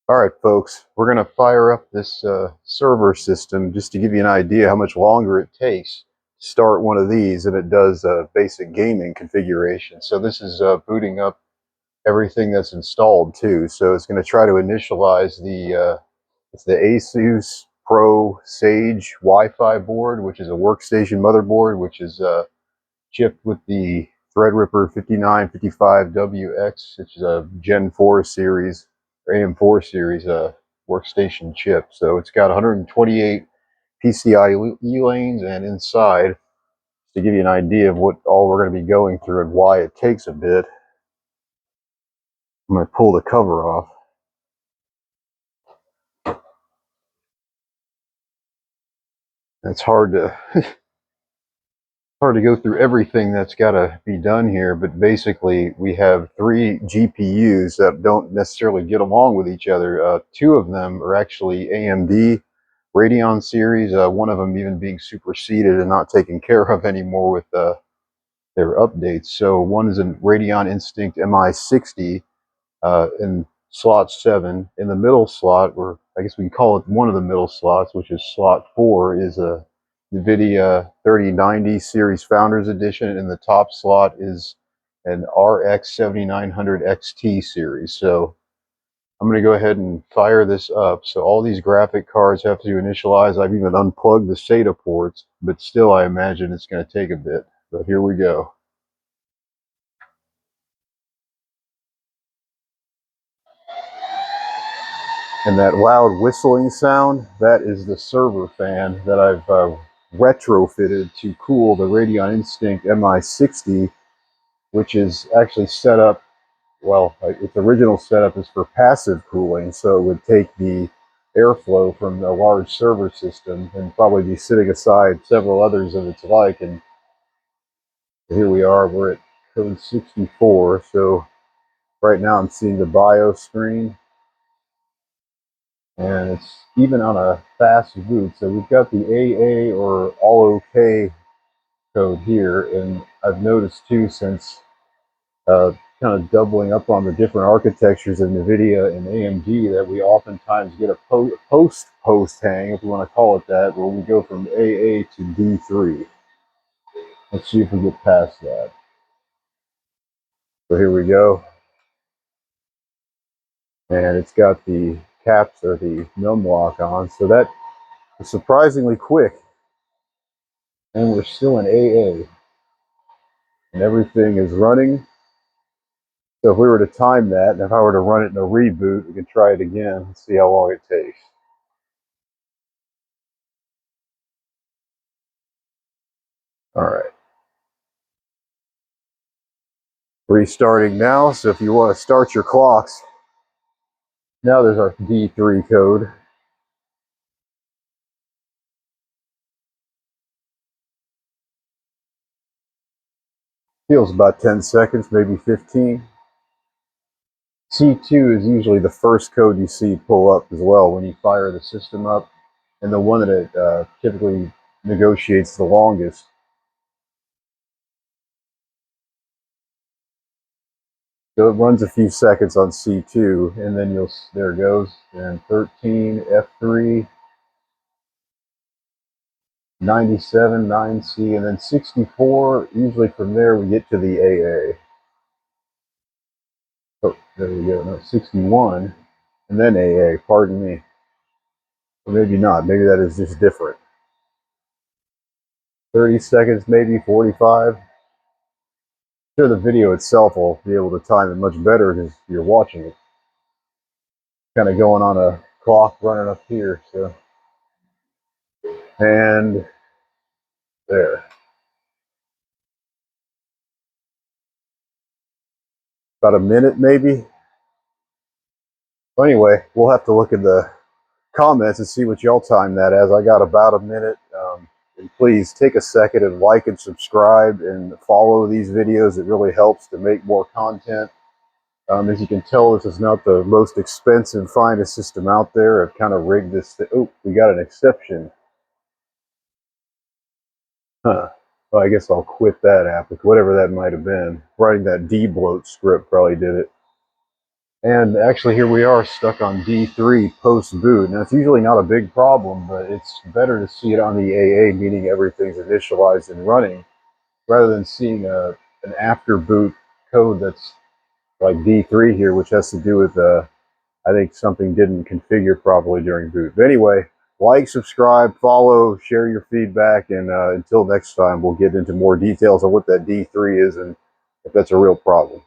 All right, folks, we're going to fire up this server system just to give you an idea how much longer it takes to start one of these than it does basic gaming configuration. So this is booting up everything that's installed too. So it's going to try to initialize it's the Asus Pro Sage Wi-Fi board, which is a workstation motherboard, which is chipped with the Threadripper 5955WX, which is a Gen 4 series, or AM4 series workstation chip. So it's got 128 PCIe lanes, and inside, to give you an idea of what all we're going to be going through and why it takes a bit, I'm going to pull the cover off. It's hard to go through everything that's got to be done here, but basically we have three GPUs that don't necessarily get along with each other. Two of them are actually AMD Radeon series, one of them even being superseded and not taken care of anymore with their updates. So one is a Radeon Instinct MI60 in slot 7. In the middle slot, or I guess we can call it one of the middle slots, which is slot 4, is a NVIDIA 3090 series Founders Edition, and in the top slot is an RX 7900 XT series. So I'm going to go ahead and fire this up. So all these graphic cards have to initialize. I've even unplugged the SATA ports, but still I imagine it's going to take a bit. But here we go. And that loud whistling sound, that is the server fan that I've retrofitted to cool the Radeon Instinct MI60, which is actually set up, well, its original setup is for passive cooling, so it would take the airflow from the large server system and probably be sitting aside several others of its like. And here we are, we're at code 64, so right now I'm seeing the BIOS screen, and it's even on a fast boot. So we've got the AA or all OK code here, and I've noticed too, since kind of doubling up on the different architectures of NVIDIA and AMD, that we oftentimes get a post hang, if we want to call it that, where we go from AA to D3. Let's see if we get past that. So here we go. And it's got the caps or the num lock on, so that is surprisingly quick. And we're still in AA. And everything is running. So if we were to time that, and if I were to run it in a reboot, we can try it again and see how long it takes. All right. Restarting now, so if you want to start your clocks, now there's our D3 code. Feels about 10 seconds, maybe 15. C2 is usually the first code you see pull up as well when you fire the system up, and the one that it typically negotiates the longest. So it runs a few seconds on C2, and then there it goes, and 13, F3, 97, 9C, and then 64. Usually from there we get to the AA. Oh, there we go, no, 61, and then AA, pardon me. Or maybe not, maybe that is just different. 30 seconds, maybe 45. Sure, the video itself will be able to time it much better because you're watching it. Kind of going on a clock running up here, so. And there. About a minute, maybe. Well, anyway, we'll have to look at the comments and see what y'all time that as. I got about a minute. And please take a second and like and subscribe and follow these videos. It really helps to make more content. As you can tell, this is not the most expensive, finest system out there. I've kind of rigged this thing. Oh, we got an exception. Huh. Well, I guess I'll quit that app, whatever that might have been. Writing that debloat script probably did it. And actually here we are stuck on D3 post-boot. Now it's usually not a big problem, but it's better to see it on the AA, meaning everything's initialized and running, rather than seeing an after boot code that's like D3 here, which has to do with, I think something didn't configure properly during boot. But anyway, like, subscribe, follow, share your feedback, and until next time, we'll get into more details on what that D3 is and if that's a real problem.